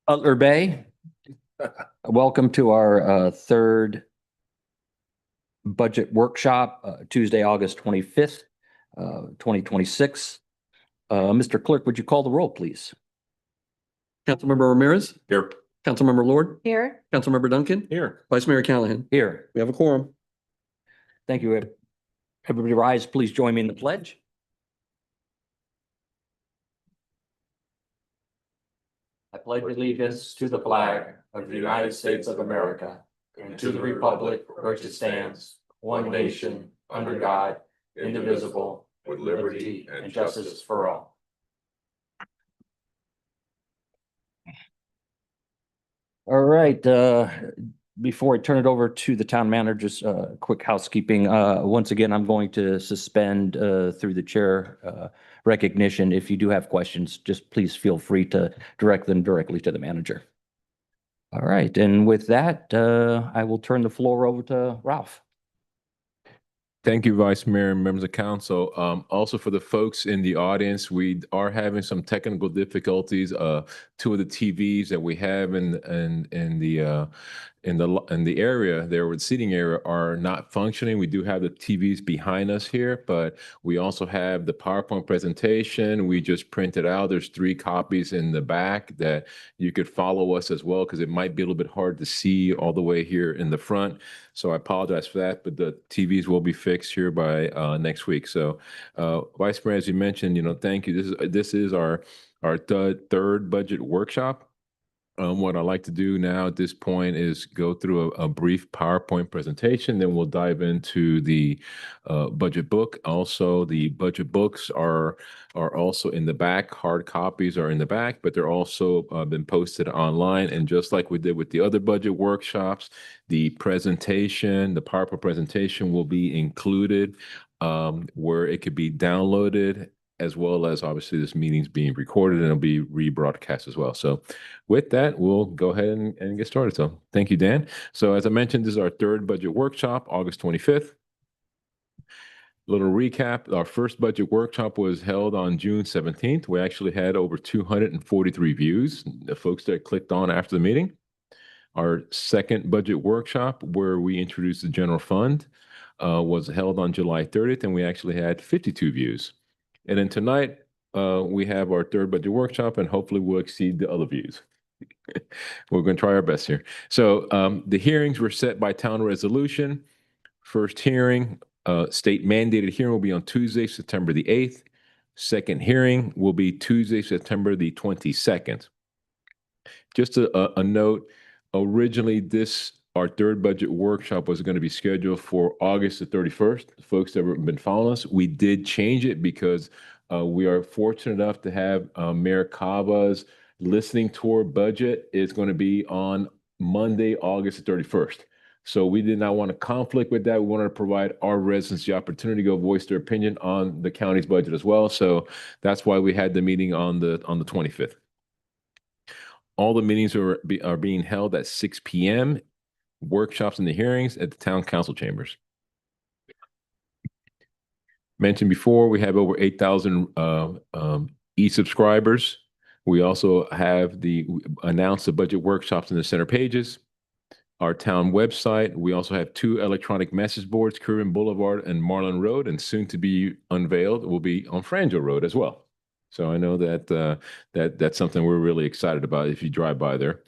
Cutler Bay, welcome to our third budget workshop, Tuesday, August 25th, 2026. Mr. Clerk, would you call the roll, please? Councilmember Ramirez, Here. Councilmember Lord, Here. Councilmember Duncan, Here. Vice Mayor Callahan. Here. We have a quorum. Thank you. Everybody rise, please join me in the pledge. I pledge allegiance to the flag of the United States of America and to the republic for which it stands, one nation, under God, indivisible, with liberty and justice for all. All right, before I turn it over to the town manager, just quick housekeeping. Once again, I'm going to suspend through the chair recognition. If you do have questions, just please feel free to direct them directly to the manager. All right, and with that, I will turn the floor over to Ralph. Thank you, Vice Mayor and members of council. Also for the folks in the audience, we are having some technical difficulties. Two of the TVs that we have in the area there with seating area are not functioning. We do have the TVs behind us here, but we also have the PowerPoint presentation. We just printed out. There's 3 copies in the back that you could follow us as well, because it might be a little bit hard to see all the way here in the front. So I apologize for that, but the TVs will be fixed here by next week. So Vice Mayor, as you mentioned, thank you. This is our third budget workshop. What I'd like to do now at this point is go through a brief PowerPoint presentation, then we'll dive into the budget book. Also, the budget books are also in the back. Hard copies are in the back, but they're also been posted online. And just like we did with the other budget workshops, the presentation, the PowerPoint presentation will be included where it could be downloaded, as well as obviously this meeting's being recorded and it'll be rebroadcast as well. So with that, we'll go ahead and get started. So thank you, Dan. So as I mentioned, this is our third budget workshop, August 25th. Little recap, our first budget workshop was held on June 17th. We actually had over 243 views, the folks that clicked on after the meeting. Our second budget workshop, where we introduced the general fund, was held on July 30th, and we actually had 52 views. And then tonight, we have our third budget workshop, and hopefully we'll exceed the other views. We're going to try our best here. So the hearings were set by town resolution. First hearing, state mandated hearing will be on Tuesday, September the 8th. Second hearing will be Tuesday, September the 22nd. Just a note, originally our third budget workshop was going to be scheduled for August the 31st. Folks that have been following us, we did change it because we are fortunate enough to have Mayor Cava's listening tour budget is going to be on Monday, August the 31st. So we did not want to conflict with that. We wanted to provide our residents the opportunity to go voice their opinion on the county's budget as well. So that's why we had the meeting on the 25th. All the meetings are being held at 6 p.m. Workshops and the hearings at the town council chambers. Mentioned before, we have over 8,000 e-subscribers. We also have announced the budget workshops in the center pages. Our town website, we also have 2 electronic message boards, Curran Boulevard and Marlin Road, and soon to be unveiled will be on Frangio Road as well. So I know that that's something we're really excited about if you drive by there.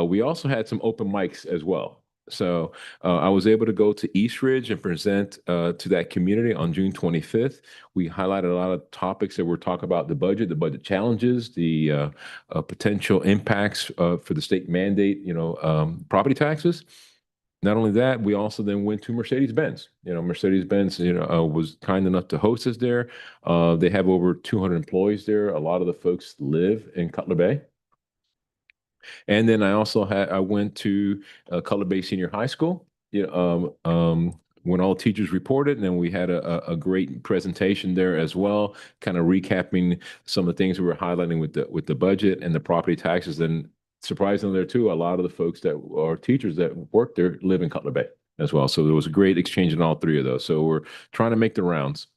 We also had some open mics as well. So I was able to go to East Ridge and present to that community on June 25th. We highlighted a lot of topics that we're talking about: the budget challenges, the potential impacts for the state mandate, property taxes. Not only that, we also then went to Mercedes-Benz. Mercedes-Benz, was kind enough to host us there. They have over 200 employees there. A lot of the folks live in Cutler Bay. And then I went to Cutler Bay Senior High School, when all teachers reported, and then we had a great presentation there as well, kind of recapping some of the things we were highlighting with the budget and the property taxes. And surprisingly there too, a lot of the folks that are teachers that work there live in Cutler Bay as well. So there was a great exchange in all 3 of those. So we're trying to make the rounds.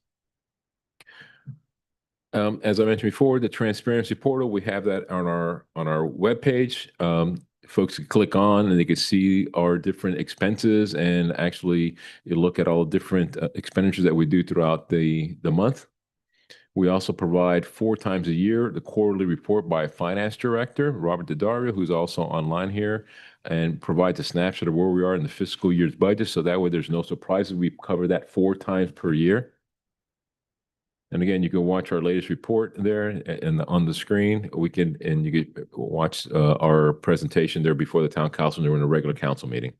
As I mentioned before, the transparency portal, we have that on our webpage. Folks can click on and they can see our different expenses and actually you look at all the different expenditures that we do throughout the month. We also provide 4 times a year the quarterly report by a finance director, Robert Daddario, who's also online here, and provides a snapshot of where we are in the fiscal year's budget. So that way there's no surprises. We cover that 4 times per year. And again, you can watch our latest report there and on the screen. You can watch our presentation there before the town council during a regular council meeting.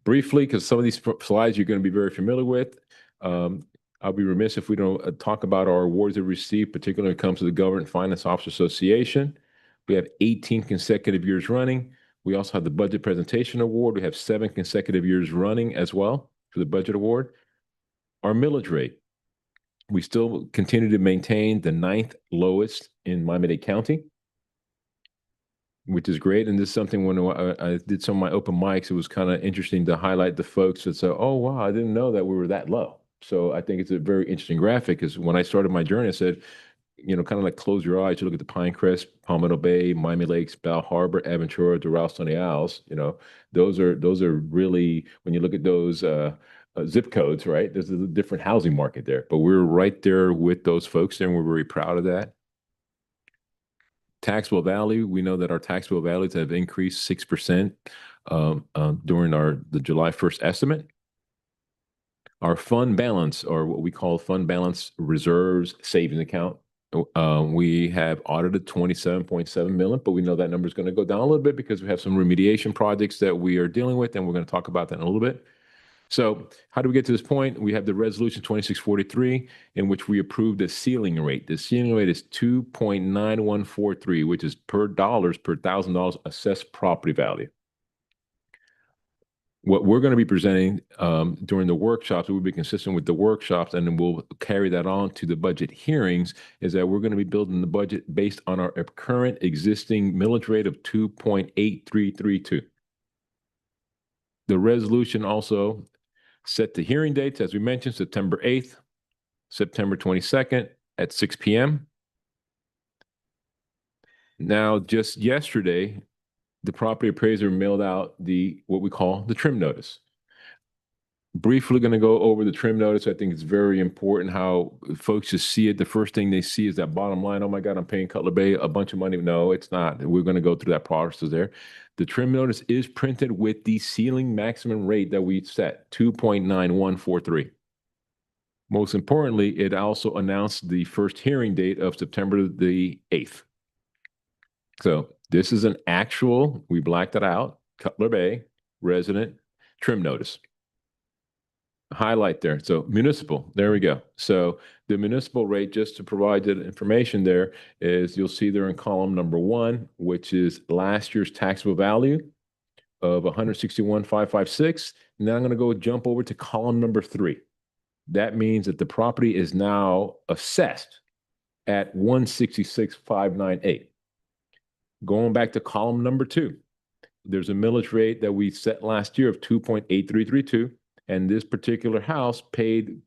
Briefly, because some of these slides you're going to be very familiar with, I'll be remiss if we don't talk about our awards that we received, particularly when it comes to the Government Finance Officer Association. We have 18 consecutive years running. We also have the Budget Presentation Award. We have 7 consecutive years running as well for the Budget Award. Our millage rate. We still continue to maintain the 9th lowest in Miami-Dade County, which is great. And this is something when I did some of my open mics, it was kind of interesting to highlight the folks that say, oh, wow, I didn't know that we were that low. So I think it's a very interesting graphic because when I started my journey, I said, you know, kind of like close your eyes, you look at the Pinecrest, Palmetto Bay, Miami Lakes, Bal Harbor, Aventura, Doral, Stony Isles, you know, those are really, when you look at those zip codes, right? There's a different housing market there, but we're right there with those folks there, and we're very proud of that. Taxable value, we know that our taxable values have increased 6% during the July 1st estimate. Our fund balance, or what we call fund balance reserves savings account, we have audited 27.7 million, but we know that number is going to go down a little bit because we have some remediation projects that we are dealing with, and we're going to talk about that in a little bit. So how do we get to this point? We have the resolution 2643 in which we approved the ceiling rate. The ceiling rate is 2.9143, which is per $1,000 assessed property value. What we're going to be presenting during the workshops, we'll be consistent with the workshops, and then we'll carry that on to the budget hearings, is that we're going to be building the budget based on our current existing millage rate of 2.8332. The resolution also set the hearing dates, as we mentioned, September 8th, September 22nd at 6 p.m. Now, just yesterday, the property appraiser mailed out what we call the trim notice. Briefly going to go over the trim notice. I think it's very important how folks just see it. The first thing they see is that bottom line. Oh my God, I'm paying Cutler Bay a bunch of money. No, it's not. We're going to go through that process there. The trim notice is printed with the ceiling maximum rate that we set, 2.9143. Most importantly, it also announced the first hearing date of September the 8th. So this is an actual, we blacked it out, Cutler Bay resident trim notice. Highlight there. So municipal, there we go. So the municipal rate, just to provide the information there, is you'll see there in column number 1, which is last year's taxable value of 161,556. Now I'm going to go jump over to column number 3. That means that the property is now assessed at 166,598. Going back to column number 2, there's a millage rate that we set last year of 2.8332, and this particular house paid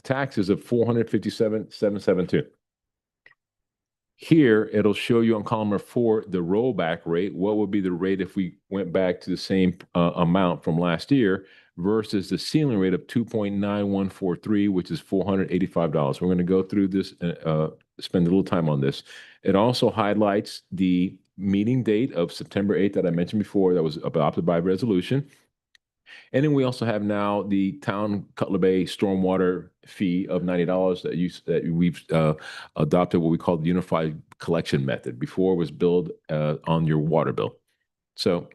taxes of 457,772. Here, it'll show you on column number 4 the rollback rate. What would be the rate if we went back to the same amount from last year versus the ceiling rate of 2.9143, which is $485. We're going to go through this and spend a little time on this. It also highlights the meeting date of September 8th that I mentioned before that was adopted by resolution. And then we also have now the town Cutler Bay stormwater fee of $90 that we've adopted what we call the unified collection method. Before it was billed on your water bill. So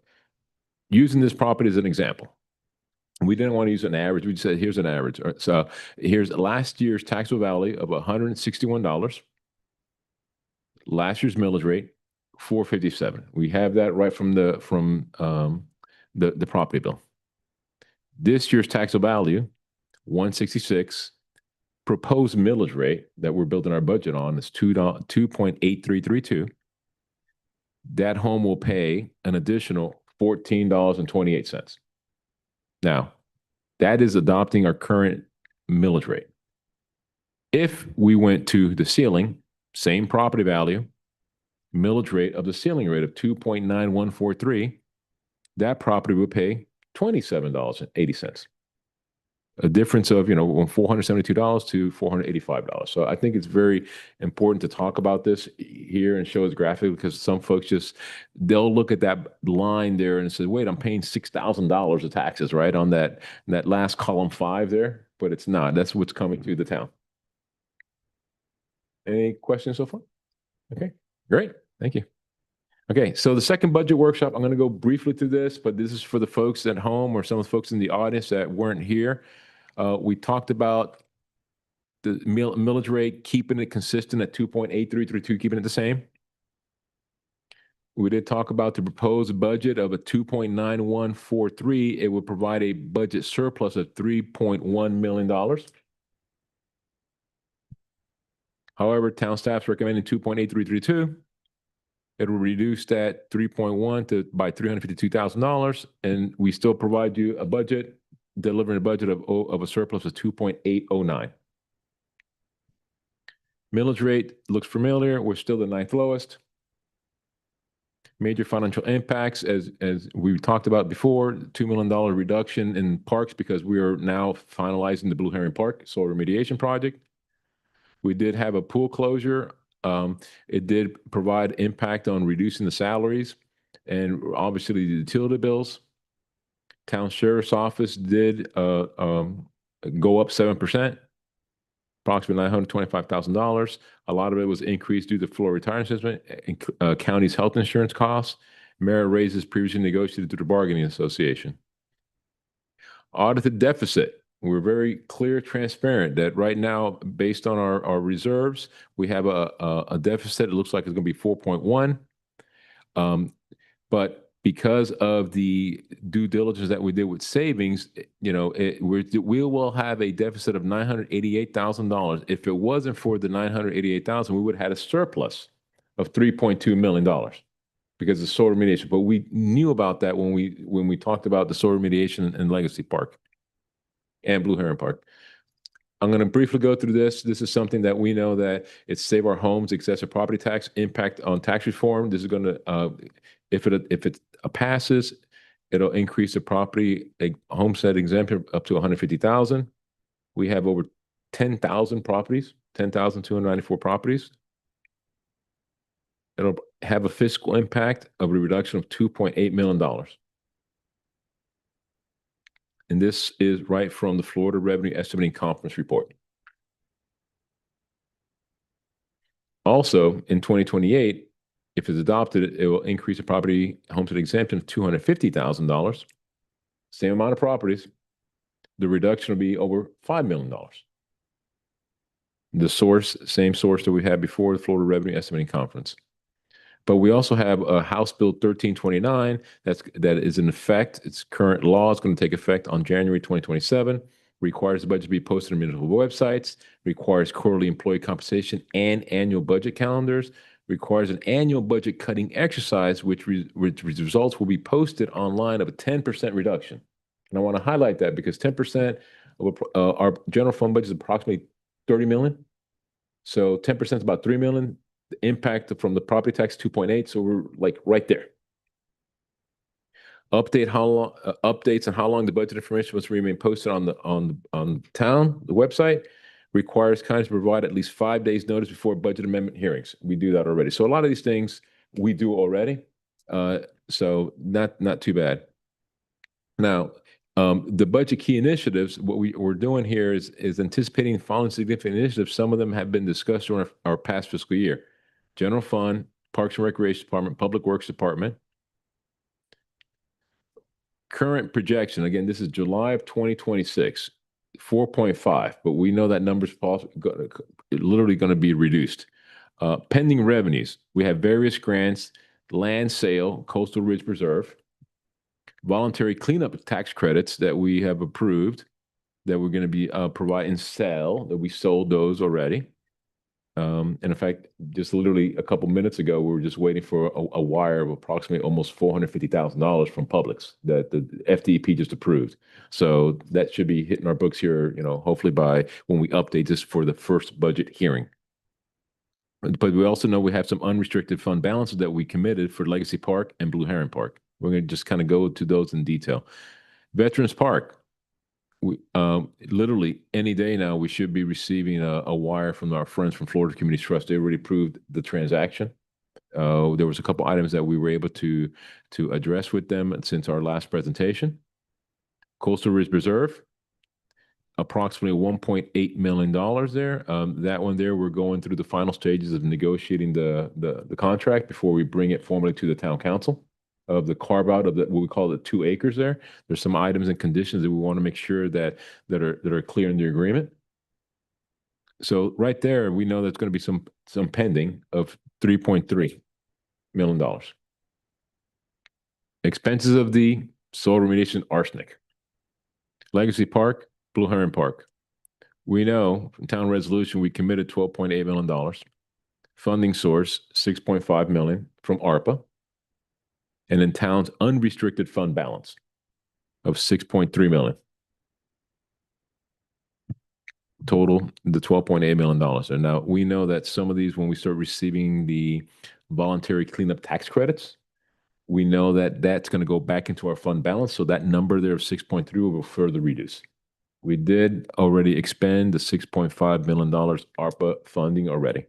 using this property as an example, we didn't want to use an average. We said, here's an average. So here's last year's taxable value of $161. Last year's millage rate, $457. We have that right from the property bill. This year's taxable value, $166. Proposed millage rate that we're building our budget on is 2.8332. That home will pay an additional $14.28. Now, that is adopting our current millage rate. If we went to the ceiling, same property value, millage rate of the ceiling rate of 2.9143, that property would pay $27.80. A difference of, from $472 to $485. So I think it's very important to talk about this here and show as graphic, because some folks they'll look at that line there and say, wait, I'm paying $6,000 of taxes, right? On that last column 5 there, but it's not. That's what's coming to the town. Any questions so far? Okay, great. Thank you. Okay, so the second budget workshop, I'm going to go briefly through this, but this is for the folks at home or some of the folks in the audience that weren't here. We talked about the millage rate, keeping it consistent at 2.8332, keeping it the same. We did talk about the proposed budget of a 2.9143. It would provide a budget surplus of $3.1 million. However, town staff's recommending 2.8332. It will reduce that 3.1 by $352,000, and we still provide you a budget, delivering a budget of a surplus of 2.809. Millage rate looks familiar. We're still the 9th lowest. Major financial impacts, as we talked about before, $2 million reduction in parks because we are now finalizing the Blue Heron Park soil remediation project. We did have a pool closure. It did provide impact on reducing the salaries and obviously the utility bills. Town Sheriff's Office did go up 7%, approximately $925,000. A lot of it was increased due to Florida retirement system, county's health insurance costs, merit raises previously negotiated through the bargaining association. Audited deficit. We're very clear, transparent that right now, based on our reserves, we have a deficit. It looks like it's going to be 4.1. But because of the due diligence that we did with savings, we will have a deficit of $988,000. If it wasn't for the $988,000, we would have had a surplus of $3.2 million because of soil remediation. But we knew about that when we talked about the soil remediation in Legacy Park and Blue Heron Park. I'm going to briefly go through this. This is something that we know that it's Save Our Homes, excessive property tax, impact on tax reform. This is going to, if it passes, it'll increase the property homestead exemption up to $150,000. We have over 10,000 properties, 10,294 properties. It'll have a fiscal impact of a reduction of $2.8 million. And this is right from the Florida Revenue Estimating Conference report. Also, in 2028, if it's adopted, it will increase the property homestead exemption of $250,000. Same amount of properties. The reduction will be over $5 million. The source, same source that we had before, the Florida Revenue Estimating Conference. But we also have a House Bill 1329 that is in effect. Its current law is going to take effect on January 2027. Requires the budget to be posted on municipal websites. Requires quarterly employee compensation and annual budget calendars. Requires an annual budget cutting exercise, which results will be posted online of a 10% reduction. And I want to highlight that because 10% of our general fund budget is approximately $30 million. So 10% is about $3 million. The impact from the property tax 2.8, so we're like right there. Updates on how long the budget information must remain posted on the town, the website. Requires counties to provide at least 5 days notice before budget amendment hearings. We do that already. So a lot of these things we do already. So not too bad. Now, the budget key initiatives, what we're doing here is anticipating the following significant initiatives. Some of them have been discussed during our past fiscal year. General Fund, Parks and Recreation Department, Public Works Department. Current projection, again, this is July of 2026, 4.5, but we know that number's literally going to be reduced. Pending revenues, we have various grants, land sale, Coastal Ridge Preserve, voluntary cleanup tax credits that we have approved, that we're going to be providing sell, that we sold those already. And in fact, just literally a couple minutes ago, we were just waiting for a wire of approximately almost $450,000 from Publix that the FDEP just approved. So that should be hitting our books here, hopefully by when we update this for the first budget hearing. But we also know we have some unrestricted fund balances that we committed for Legacy Park and Blue Heron Park. We're going to just kind of go to those in detail. Veterans Park. We literally any day now we should be receiving a wire from our friends from Florida Community Trust. They already approved the transaction. There was a couple items that we were able to address with them since our last presentation. Coastal Ridge Reserve, approximately $1.8 million there. That one there, we're going through the final stages of negotiating the contract before we bring it formally to the town council. Of the carve out of what we call the 2 acres there. There's some items and conditions that we want to make sure that are clear in the agreement. So right there, we know there's going to be some pending of $3.3 million. Expenses of the soil remediation arsenic. Legacy Park, Blue Heron Park. We know from town resolution, we committed $12.8 million. Funding source, $6.5 million from ARPA. And then town's unrestricted fund balance of $6.3 million. Total, the $12.8 million. And now we know that some of these, when we start receiving the voluntary cleanup tax credits, we know that that's going to go back into our fund balance. So that number there of 6.3 will further reduce. We did already expend the $6.5 million ARPA funding already.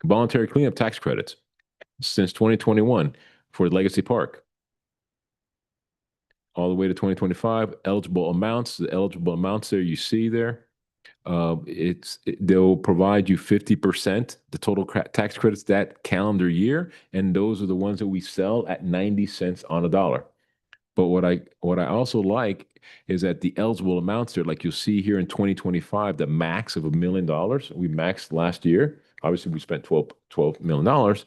Voluntary cleanup tax credits. Since 2021 for Legacy Park. All the way to 2025, eligible amounts, the eligible amounts there you see there, they'll provide you 50% the total tax credits that calendar year, and those are the ones that we sell at 90 cents on a dollar. But what I also like is that the eligible amounts there, like you'll see here in 2025, the max of $1 million, we maxed last year. Obviously, we spent $12 million.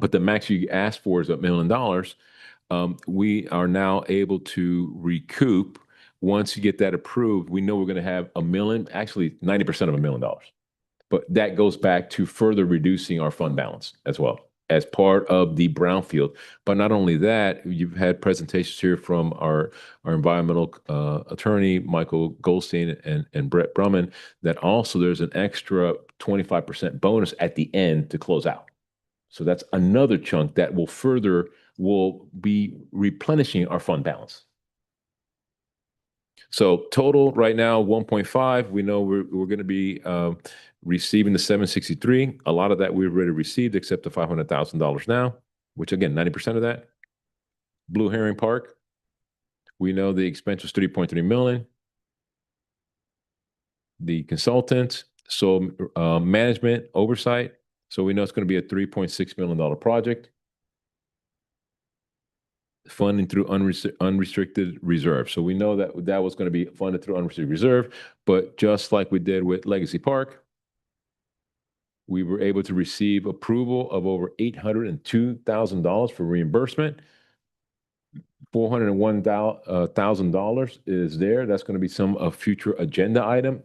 But the max you ask for is $1 million. We are now able to recoup. Once you get that approved, we know we're going to have $1 million, actually 90% of $1 million. But that goes back to further reducing our fund balance as well as part of the brownfield. But not only that, you've had presentations here from our environmental attorney, Michael Goldstein and Brett Brumman, that also there's an extra 25% bonus at the end to close out. So that's another chunk that will be replenishing our fund balance. So total right now, 1.5. We know we're going to be receiving the 763. A lot of that we've already received, except the $500,000 now, which again, 90% of that. Blue Heron Park. We know the expense was $3.3 million. The consultants, so management oversight. So we know it's going to be a $3.6 million project. Funding through unrestricted reserve. So we know that was going to be funded through unrestricted reserve, but just like we did with Legacy Park, we were able to receive approval of over $802,000 for reimbursement. $401,000 is there. That's going to be some future agenda item.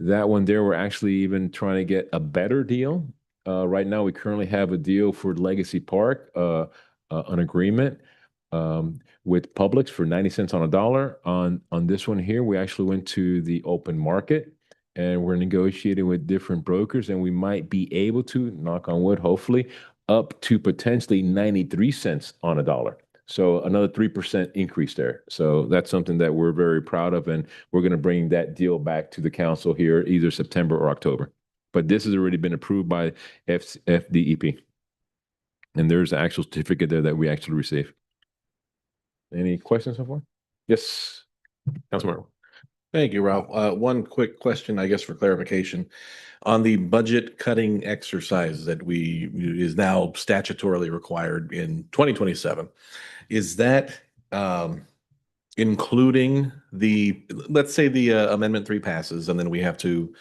That one there, we're actually even trying to get a better deal. Right now, we currently have a deal for Legacy Park, an agreement with Publix for 90 cents on a dollar. On this one here, we actually went to the open market and we're negotiating with different brokers, and we might be able to, knock on wood, hopefully, up to potentially 93 cents on a dollar. So another 3% increase there. So that's something that we're very proud of, and we're going to bring that deal back to the council here either September or October. But this has already been approved by FDEP. And there's the actual certificate there that we actually received. Any questions so far? Yes, Councilmember. Thank you, Ralph. One quick question, I guess, for clarification. On the budget cutting exercise that is now statutorily required in 2027, is that including let's say the Amendment 3 passes, and then we have to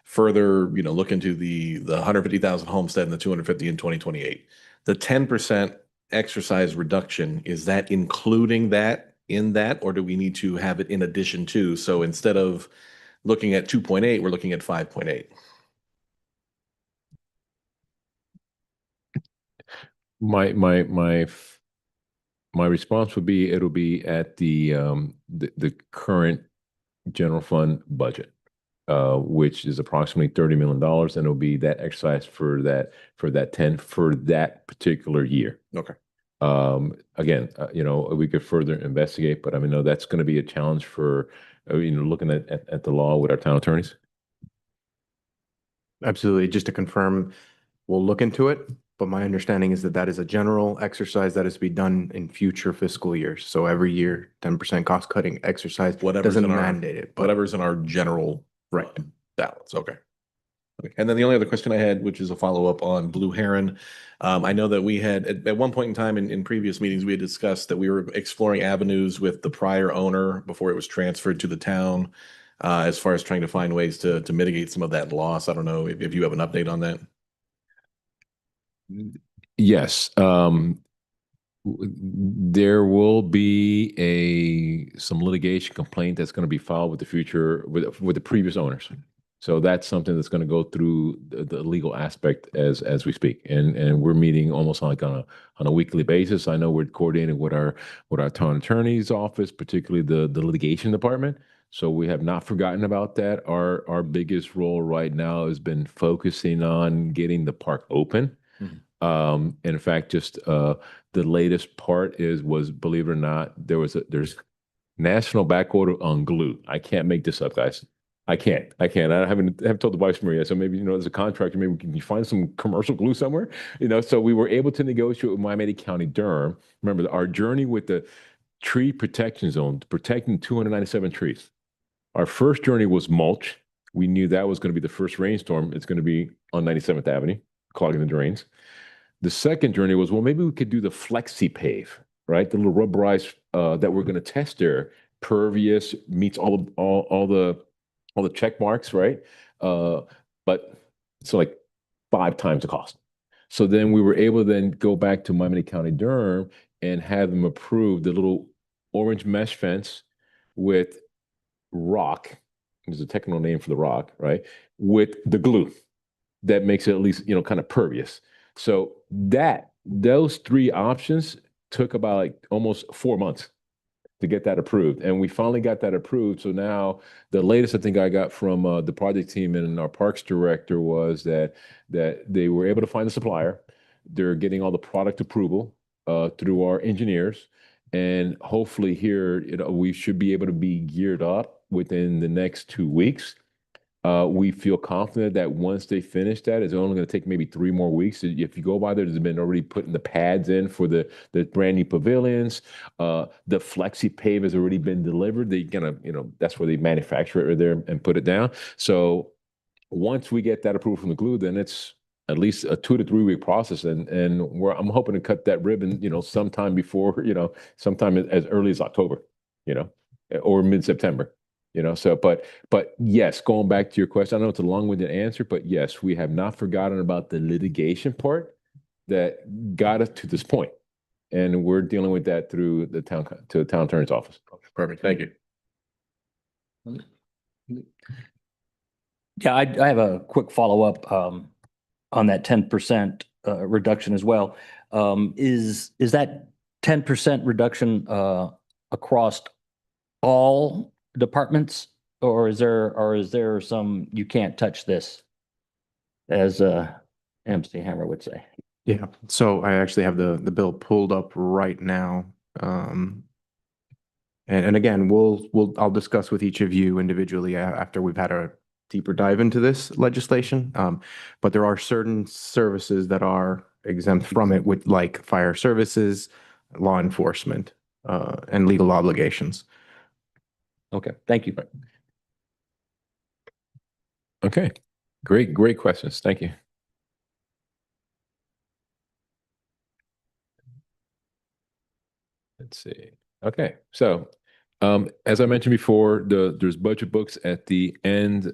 further, look into the 150,000 homestead and the 250 in 2028. The 10% exercise reduction, is that including that in that, or do we need to have it in addition to? So instead of looking at 2.8, we're looking at 5.8. My response would be, it'll be at the current general fund budget, which is approximately $30 million, and it'll be that exercise for that particular year. Okay. Again, we could further investigate, but I mean, no, that's going to be a challenge for, looking at the law with our town attorneys. Absolutely. Just to confirm, we'll look into it, but my understanding is that that is a general exercise that is to be done in future fiscal years. So every year, 10% cost cutting exercise Whatever's doesn't in our- mandate it, but Whatever's in our general right. balance. Okay. Okay. And then the only other question I had, which is a follow-up on Blue Heron. I know that we had, at one point in time in previous meetings, we had discussed that we were exploring avenues with the prior owner before it was transferred to the town, as far as trying to find ways to mitigate some of that loss. I don't know if you have an update on that. Yes. There will be some litigation complaint that's going to be filed with the previous owners. So that's something that's going to go through the legal aspect as we speak. And we're meeting almost like on a weekly basis. I know we're coordinating with our town attorney's office, particularly the litigation department. So we have not forgotten about that. Our biggest role right now has been focusing on getting the park open. And in fact, just the latest part was, believe it or not, there's national back order on glue. I can't make this up, guys. I can't. I haven't told the vice mayor yet. So maybe, as a contractor, maybe can you find some commercial glue somewhere? So we were able to negotiate with Miami-Dade County, Durham. Remember, our journey with the tree protection zone, protecting 297 trees. Our first journey was mulch. We knew that was going to be the first rainstorm. It's going to be on 97th Avenue, clogging the drains. The second journey was, well, maybe we could do the flexi pave, right? The little rubberized that we're going to test there, pervious, meets all the check marks, right? But it's like 5 times the cost. So then we were able to then go back to Miami-Dade County, Durham, and have them approve the little orange mesh fence with rock. There's a technical name for the rock, right? With the glue that makes it at least, kind of pervious. So those 3 options took about like almost 4 months to get that approved. And we finally got that approved. So now the latest I think I got from the project team and our parks director was that they were able to find the supplier. They're getting all the product approval through our engineers. And hopefully here, we should be able to be geared up within the next 2 weeks. We feel confident that once they finish that, it's only going to take maybe 3 more weeks. If you go by there's been already putting the pads in for the brand new pavilions. The flexi pave has already been delivered. They that's where they manufacture it there and put it down. So once we get that approval from the glue, then it's at least a 2 to 3 week process. And I'm hoping to cut that ribbon, sometime before, sometime as early as October, or mid-September. But yes, going back to your question, I know it's a long-winded answer, but yes, we have not forgotten about the litigation part that got us to this point. And we're dealing with that through the town attorney's office. Okay, perfect. Thank you. Yeah, I have a quick follow-up on that 10% reduction as well. Is that 10% reduction across all departments, or is there some you can't touch this, as MC Hammer would say? Yeah. So I actually have the bill pulled up right now. And again, I'll discuss with each of you individually after we've had a deeper dive into this legislation. But there are certain services that are exempt from it, with like fire services, law enforcement, and legal obligations. Okay, thank you. Okay, great questions. Thank you. Let's see. Okay, so as I mentioned before, there's budget books at the end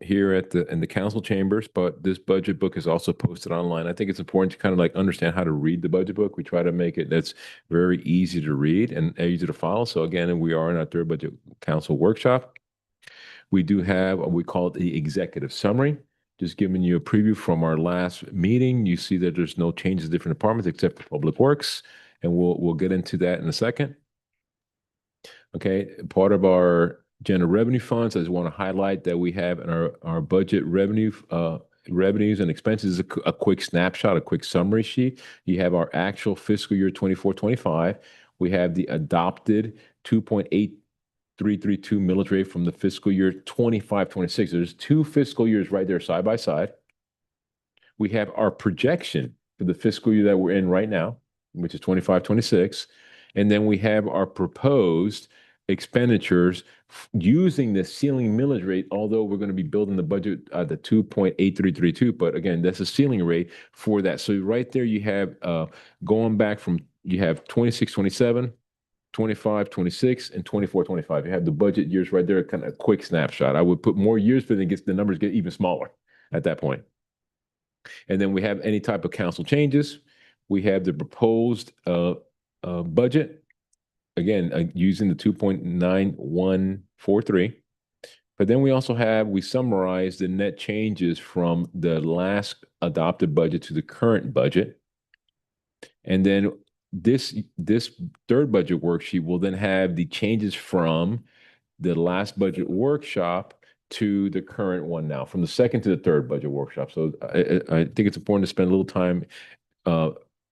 here in the council chambers, but this budget book is also posted online. I think it's important to kind of like understand how to read the budget book. We try to make it that's very easy to read and easy to follow. So again, we are in our 3rd budget council workshop. We do have what we call the executive summary. Just giving you a preview from our last meeting. You see that there's no changes to different departments except for Public Works, and we'll get into that in a second. Okay, part of our general revenue funds, I just want to highlight that we have in our budget revenues and expenses, a quick snapshot, a quick summary sheet. You have our actual fiscal year 24-25. We have the adopted 2.8332 millage rate from the fiscal year 25-26. There's 2 fiscal years right there side by side. We have our projection for the fiscal year that we're in right now, which is 25-26. And then we have our proposed expenditures using the ceiling millage rate, although we're going to be building the budget the 2.8332, but again, that's a ceiling rate for that. So right there you have going back from, you have 26-27, 25-26, and 24-25. You have the budget years right there, kind of a quick snapshot. I would put more years, but the numbers get even smaller at that point. And then we have any type of council changes. We have the proposed budget, again, using the 2.9143. But then we also have, we summarize the net changes from the last adopted budget to the current budget. And then this third budget worksheet will then have the changes from the last budget workshop to the current one now, from the second to the third budget workshop. So I think it's important to spend a little time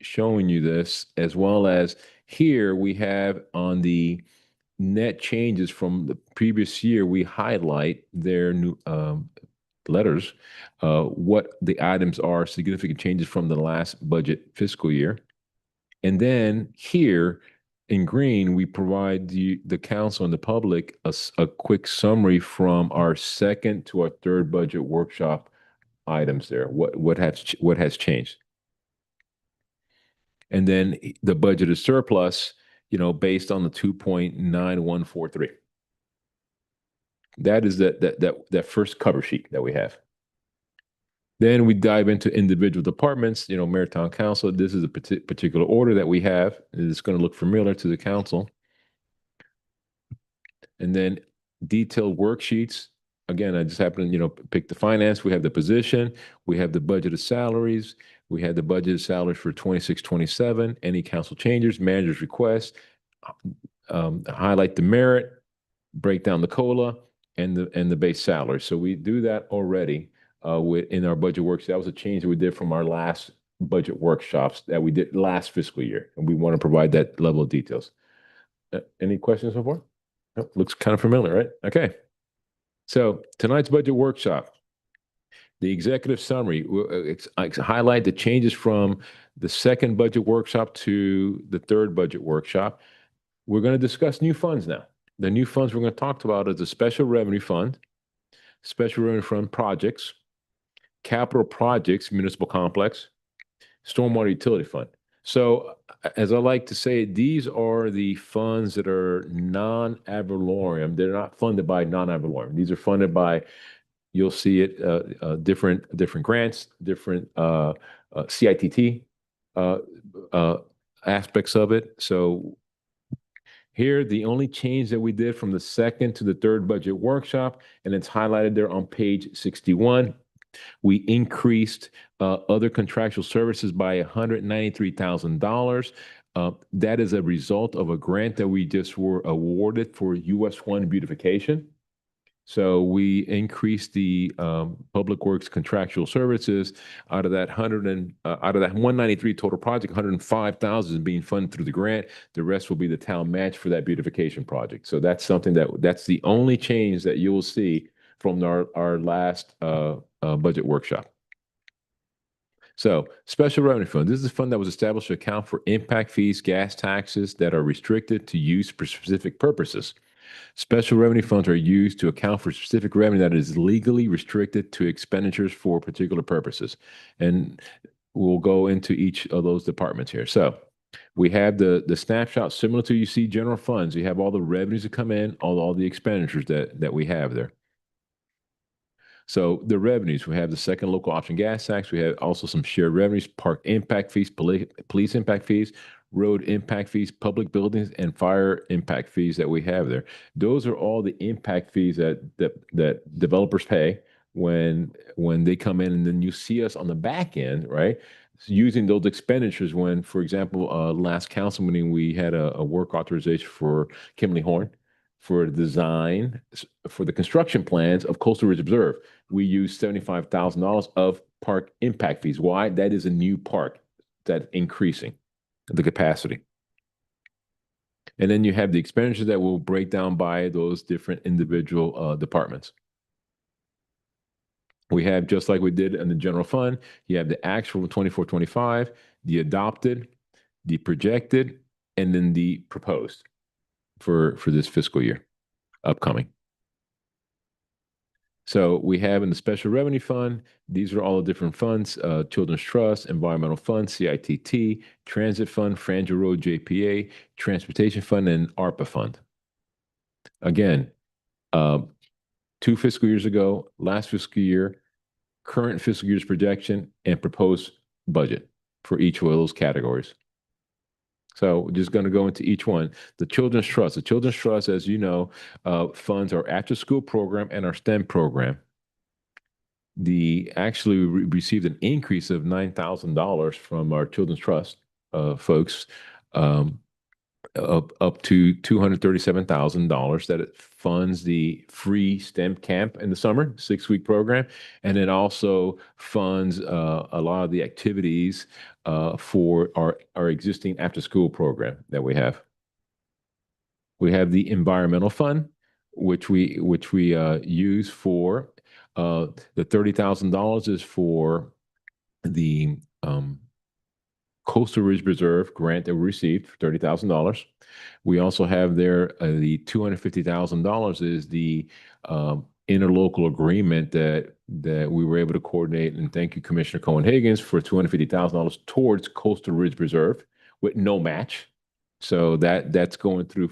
showing you this, as well as here we have on the net changes from the previous year, we highlight their new letters, what the items are, significant changes from the last budget fiscal year. And then here in green, we provide the council and the public a quick summary from our second to our third budget workshop items there, what has changed. And then the budget is surplus, based on the 2.9143. That is that first cover sheet that we have. Then we dive into individual departments, Mayor, Town Council. This is a particular order that we have. It's going to look familiar to the council. And then detailed worksheets. Again, I just happen to, pick the finance. We have the position. We have the budget of salaries. We have the budget of salaries for 26-27. Any council changes, manager's request, highlight the merit, break down the COLA, and the base salary. So we do that already in our budget worksheet. That was a change that we did from our last budget workshops that we did last fiscal year, and we want to provide that level of details. Any questions so far? Nope, looks kind of familiar, right? Okay. So tonight's budget workshop, the executive summary, highlight the changes from the second budget workshop to the third budget workshop. We're going to discuss new funds now. The new funds we're going to talk about is the special revenue fund projects, capital projects, municipal complex, stormwater utility fund. So as I like to say, these are the funds that are non-ad valorem. They're not funded by non-ad valorem. These are funded by, you'll see it, different grants, different CITT aspects of it. So here, the only change that we did from the second to the third budget workshop, and it's highlighted there on page 61, we increased other contractual services by $193,000. That is a result of a grant that we just were awarded for US 1 beautification. So we increased the Public Works contractual services. Out of that 193 total project, 105,000 is being funded through the grant. The rest will be the town match for that beautification project. So that's something that's the only change that you will see from our last budget workshop. So special revenue fund. This is a fund that was established to account for impact fees, gas taxes that are restricted to use for specific purposes. Special revenue funds are used to account for specific revenue that is legally restricted to expenditures for particular purposes. And we'll go into each of those departments here. So we have the snapshot similar to you see general funds. You have all the revenues that come in, all the expenditures that we have there. So the revenues, we have the second local option gas tax. We have also some shared revenues, park impact fees, police impact fees, road impact fees, public buildings, and fire impact fees that we have there. Those are all the impact fees that developers pay when they come in, and then you see us on the back end, right? Using those expenditures when, for example, last council meeting, we had a work authorization for Kimberly Horn for design, for the construction plans of Coastal Ridge Preserve. We used $75,000 of park impact fees. Why? That is a new park that's increasing the capacity. And then you have the expenditures that will break down by those different individual departments. We have, just like we did in the general fund, you have the actual 24-25, the adopted, the projected, and then the proposed for this fiscal year upcoming. So we have in the special revenue fund, these are all the different funds: Children's Trust, Environmental Fund, CITT, Transit Fund, Frangel Road JPA, Transportation Fund, and ARPA Fund. Again, 2 fiscal years ago, last fiscal year, current fiscal year's projection, and proposed budget for each of those categories. So we're just going to go into each one. The Children's Trust. The Children's Trust, as you know, funds our after-school program and our STEM program. Actually received an increase of $9,000 from our Children's Trust folks, up to $237,000, that it funds the free STEM camp in the summer, 6-week program, and it also funds a lot of the activities for our existing after-school program that we have. We have the Environmental Fund, which we use for the $30,000 is for the Coastal Ridge Preserve grant that we received for $30,000. We also have there the $250,000 is the interlocal agreement that we were able to coordinate, and thank you, Commissioner Cohen-Higgins, for $250,000 towards Coastal Ridge Preserve with no match. So that's going through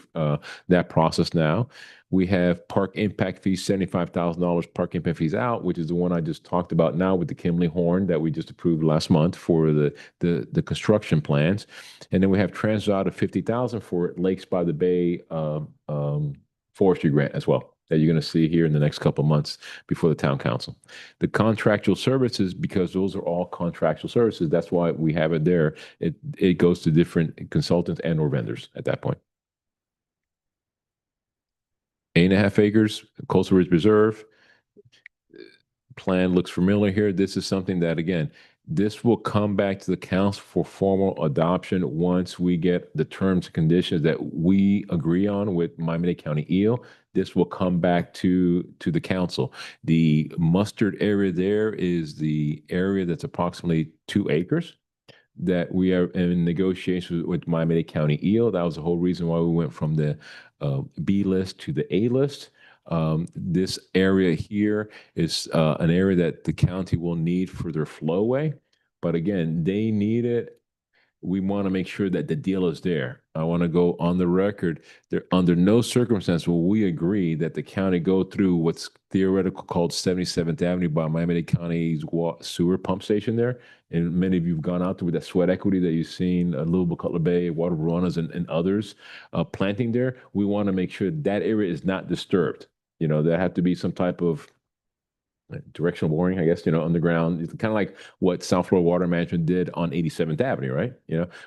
that process now. We have park impact fees, $75,000 park impact fees out, which is the one I just talked about now with the Kimberly Horn that we just approved last month for the construction plans. And then we have TransDOT of $50,000 for Lakes by the Bay forestry grant as well, that you're going to see here in the next couple of months before the town council. The contractual services, because those are all contractual services, that's why we have it there. It goes to different consultants and or vendors at that point. 8.5 acres, Coastal Ridge Preserve. Plan looks familiar here. This is something that, again, this will come back to the council for formal adoption once we get the terms and conditions that we agree on with Miami-Dade County EO. This will come back to the council. The mustard area there is the area that's approximately 2 acres that we are in negotiations with Miami-Dade County EO. That was the whole reason why we went from the B list to the A list. This area here is an area that the county will need for their flowway. But again, they need it. We want to make sure that the deal is there. I want to go on the record. There, under no circumstance will we agree that the county go through what's theoretical called 77th Avenue by Miami-Dade County's sewer pump station there. And many of you have gone out there with that sweat equity that you've seen, Louisville, Cutler Bay, Water Veronas, and others planting there. We want to make sure that area is not disturbed. You know, there have to be some type of directional boring, I guess, underground. It's kind of like what South Florida Water Management did on 87th Avenue, right?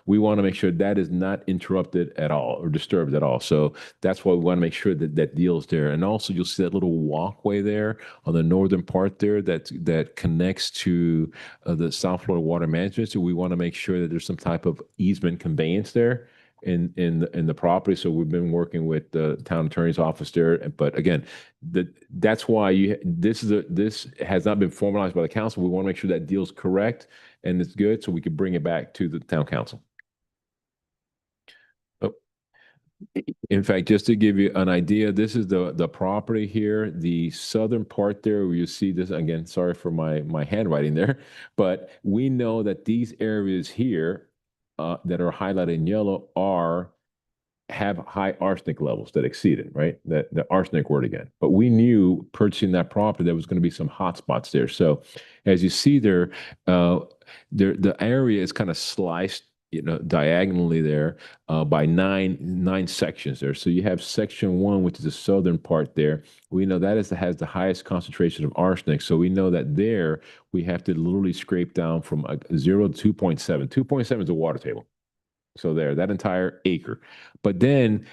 We want to make sure that is not interrupted at all or disturbed at all. So that's why we want to make sure that that deal's there. And also you'll see that little walkway there on the northern part there that connects to the South Florida Water Management. So we want to make sure that there's some type of easement conveyance there in the property. So we've been working with the town attorney's office there. But again, that's why this has not been formalized by the council. We want to make sure that deal's correct and it's good, so we can bring it back to the town council. In fact, just to give you an idea, this is the property here, the southern part there where you see this, again, sorry for my handwriting there, but we know that these areas here that are highlighted in yellow have high arsenic levels that exceed it, right? The arsenic word again. But we knew purchasing that property there was going to be some hot spots there. So as you see there, the area is kind of sliced diagonally there by nine sections there. So you have section 1, which is the southern part there. We know that has the highest concentration of arsenic. So we know that there we have to literally scrape down from 0 to 2.7. 2.7 is the water table. So there, that entire acre. But then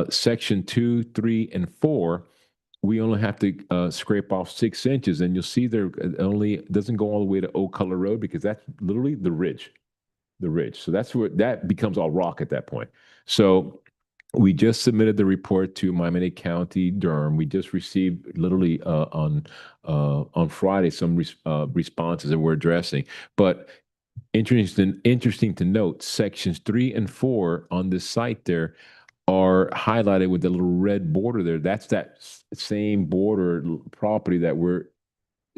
section 2, 3, and 4, we only have to scrape off 6 inches, and you'll see there it only doesn't go all the way to Oak Color Road because that's literally the ridge. So that's where that becomes all rock at that point. So we just submitted the report to Miami-Dade County, Durham. We just received literally on Friday some responses that we're addressing. But interesting to note, sections 3 and 4 on this site there are highlighted with the little red border there. That's that same border property that we're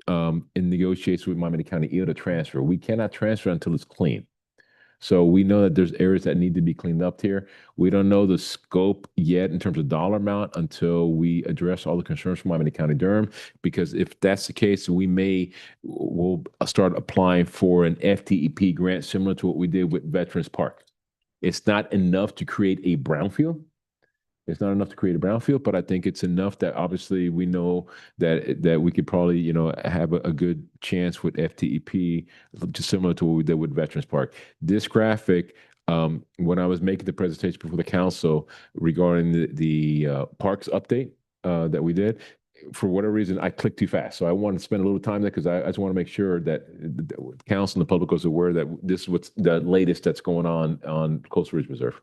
in negotiations with Miami-Dade County to transfer. We cannot transfer until it's clean. So we know that there's areas that need to be cleaned up here. We don't know the scope yet in terms of dollar amount until we address all the concerns from Miami-Dade County, Durham, because if that's the case, we'll start applying for an FTEP grant similar to what we did with Veterans Park. It's not enough to create a brownfield. But I think it's enough that obviously we know that we could probably, have a good chance with FTEP, just similar to what we did with Veterans Park. This graphic, when I was making the presentation before the council regarding the parks update that we did, for whatever reason, I clicked too fast. So I wanted to spend a little time there because I just want to make sure that the council and the public was aware that this is what's the latest that's going on Coastal Ridge Reserve.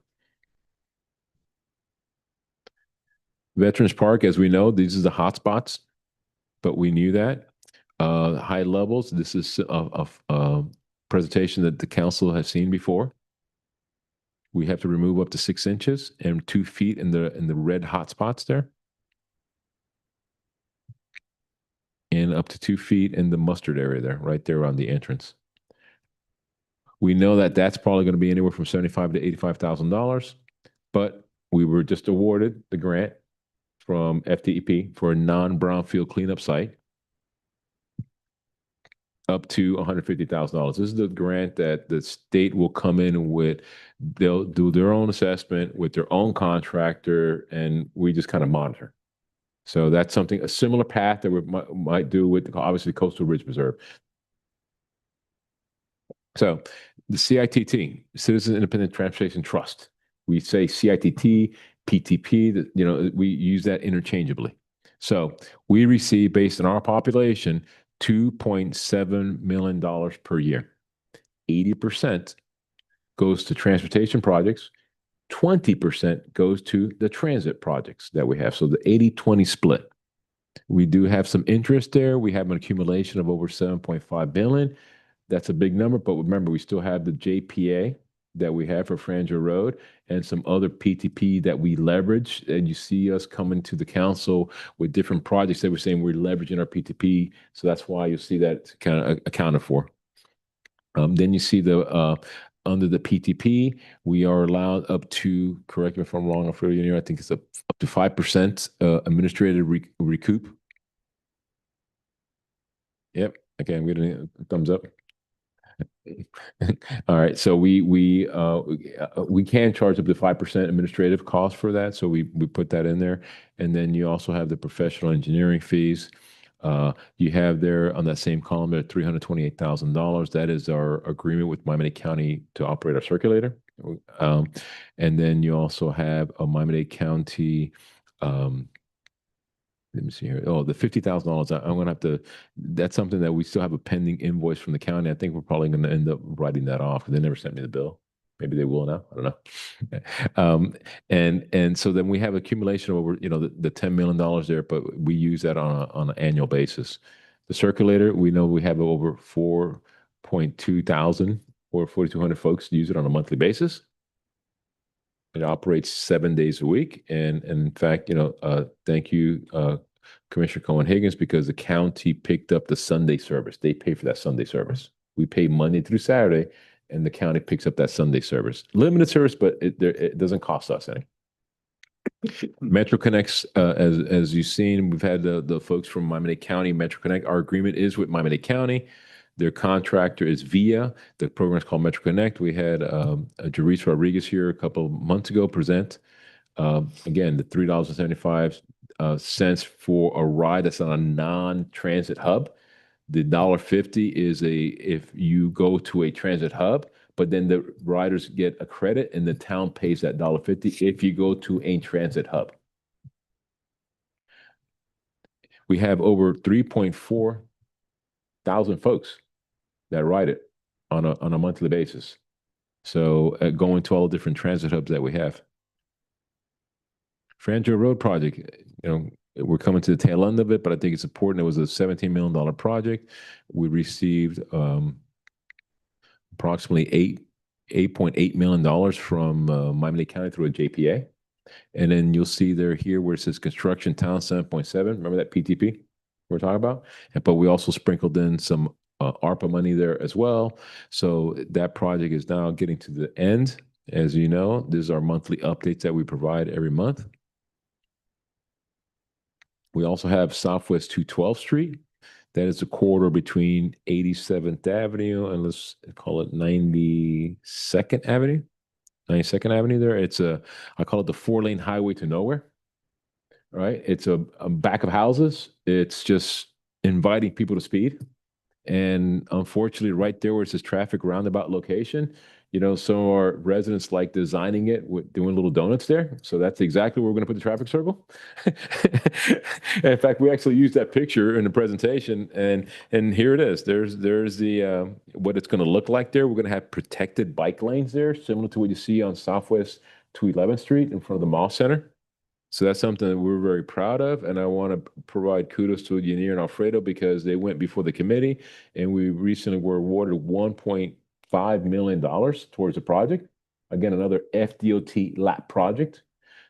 Veterans Park, as we know, these are the hot spots, but we knew that. High levels, this is a presentation that the council has seen before. We have to remove up to 6 inches and 2 feet in the red hot spots there. And up to 2 feet in the mustard area there, right there on the entrance. We know that that's probably going to be anywhere from $75,000 to $85,000, but we were just awarded the grant from FTEP for a non-brownfield cleanup site up to $150,000. This is the grant that the state will come in with. They'll do their own assessment with their own contractor, and we just kind of monitor. So that's a similar path that we might do with obviously Coastal Ridge Reserve. So the CITT, Citizen Independent Transportation Trust, we say CITT, PTP, we use that interchangeably. So we receive, based on our population, $2.7 million per year. 80% goes to transportation projects. 20% goes to the transit projects that we have. So the 80-20 split. We do have some interest there. We have an accumulation of over $7.5 billion. That's a big number, but remember, we still have the JPA that we have for Frangio Road and some other PTP that we leverage. And you see us coming to the council with different projects that we're saying we're leveraging our PTP. So that's why you see that kind of accounted for. Then you see under the PTP, we are allowed up to, correct me if I'm wrong, I think it's up to 5% administrative recoup. Yep. Again, we didn't thumbs up. All right, so we can charge up to 5% administrative cost for that, so we put that in there, and then you also have the professional engineering fees. You have there on that same column at $328,000. That is our agreement with Miami-Dade County to operate our circulator, and then you also have a Miami-Dade County. Let me see here. Oh, the $50,000. I'm going to have to, that's something that we still have a pending invoice from the county. I think we're probably going to end up writing that off. They never sent me the bill. Maybe they will now. I don't know. And so then we have accumulation of over, the $10 million there, but we use that on an annual basis. The circulator, we know we have over 4.2 thousand or 4,200 folks use it on a monthly basis. It operates 7 days a week. And in fact, thank you, Commissioner Cohen-Higgins, because the county picked up the Sunday service. They pay for that Sunday service. We pay Monday through Saturday, and the county picks up that Sunday service. Limited service, but it doesn't cost us any. MetroConnects, as you've seen, we've had the folks from Miami-Dade County, MetroConnect. Our agreement is with Miami-Dade County. Their contractor is VIA. The program is called Metro Connect. We had Jerice Rodriguez here a couple of months ago present. Again, the $3.75 for a ride that's on a non-transit hub. The $1.50 is if you go to a transit hub, but then the riders get a credit and the town pays that $1.50 if you go to a transit hub. We have over 3.4 thousand folks that ride it on a monthly basis. So going to all the different transit hubs that we have. Frangio Road project, we're coming to the tail end of it, but I think it's important. It was a $17 million project. We received approximately $8.8 million from Miami-Dade County through a JPA. And then you'll see there here where it says construction town 7.7. Remember that PTP we're talking about? But we also sprinkled in some ARPA money there as well. So that project is now getting to the end. As you know, these are monthly updates that we provide every month. We also have Southwest 212th Street. That is a corridor between 87th Avenue and let's call it 92nd Avenue. 92nd Avenue there. I call it the 4-lane highway to nowhere. Right? It's a back of houses. It's just inviting people to speed. And unfortunately, right there where it says traffic roundabout location, some of our residents like designing it with doing little donuts there. So that's exactly where we're going to put the traffic circle. In fact, we actually used that picture in the presentation, and here it is. There's the what it's going to look like there. We're going to have protected bike lanes there, similar to what you see on Southwest 211th Street in front of the mall center. So that's something that we're very proud of, and I want to provide kudos to Yanir and Alfredo because they went before the committee, and we recently were awarded $1.5 million towards the project. Again, another FDOT LAP project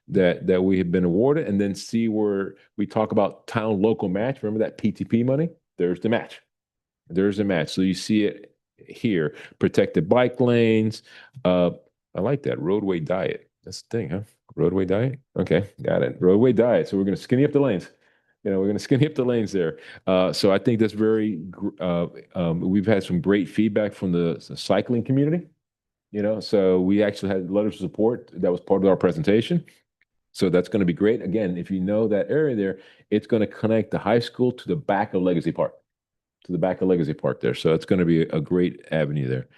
that we have been awarded, and then see where we talk about town local match. Remember that PTP money? There's the match. There's the match. So you see it here. Protected bike lanes. I like that roadway diet. That's the thing, huh? Roadway diet? Okay, got it. Roadway diet. So we're going to skinny up the lanes. We're going to skinny up the lanes there. So I think that's we've had some great feedback from the cycling community. So we actually had letters of support that was part of our presentation. So that's going to be great. Again, if you know that area there, it's going to connect the high school to the back of Legacy Park. There. So it's going to be a great avenue there.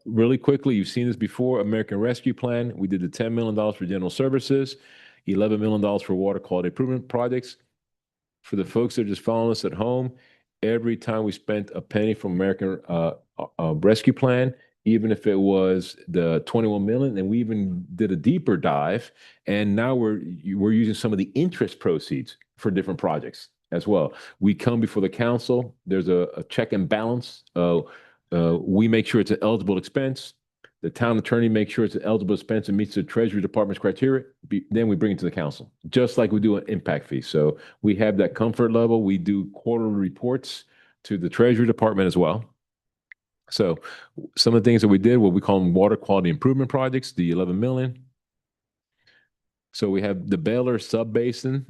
Really quickly, you've seen this before, American Rescue Plan. We did the $10 million for general services, $11 million for water quality improvement projects. For the folks that are just following us at home, every time we spent a penny from American Rescue Plan, even if it was the 21 million, and we even did a deeper dive, and now we're using some of the interest proceeds for different projects as well. We come before the council. There's a check and balance. We make sure it's an eligible expense. The town attorney makes sure it's an eligible expense and meets the Treasury Department's criteria. Then we bring it to the council, just like we do an impact fee. So we have that comfort level. We do quarterly reports to the Treasury Department as well. So some of the things that we did, what we call them water quality improvement projects, the 11 million. So we have the Bel Air sub-basin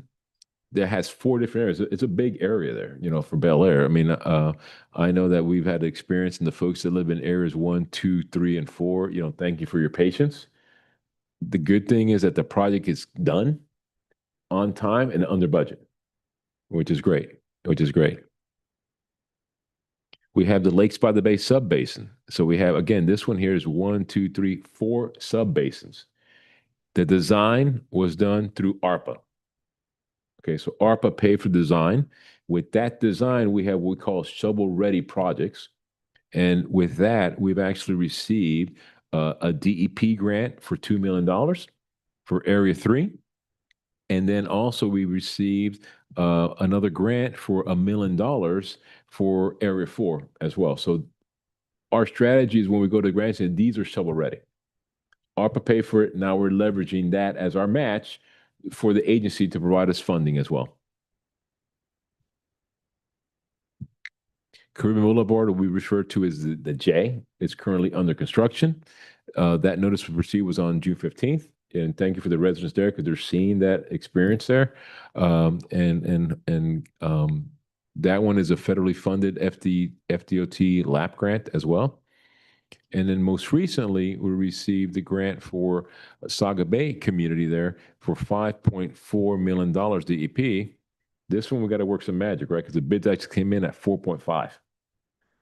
that has 4 different areas. It's a big area there, for Bel Air. I mean, I know that we've had experience in the folks that live in areas 1, 2, 3, and 4. Thank you for your patience. The good thing is that the project is done on time and under budget, which is great. We have the Lakes by the Bay sub-basin. So we have, again, this one here is 1, 2, 3, 4 sub-basins. The design was done through ARPA. Okay, so ARPA paid for design. With that design, we have what we call shovel-ready projects. And with that, we've actually received a DEP grant for $2 million for Area 3. And then also we received another grant for $1 million for Area 4 as well. So our strategy is when we go to grants, and these are shovel-ready. ARPA paid for it. Now we're leveraging that as our match for the agency to provide us funding as well. Caribbean Boulevard, we refer to as the J, is currently under construction. That notice to proceed was on June 15th. And thank you for the residents there because they're seeing that experience there. That one is a federally funded FDOT LAP grant as well. And then most recently, we received the grant for Saga Bay community there for $5.4 million DEP. This one, we got to work some magic, right? Because the bids actually came in at 4.5.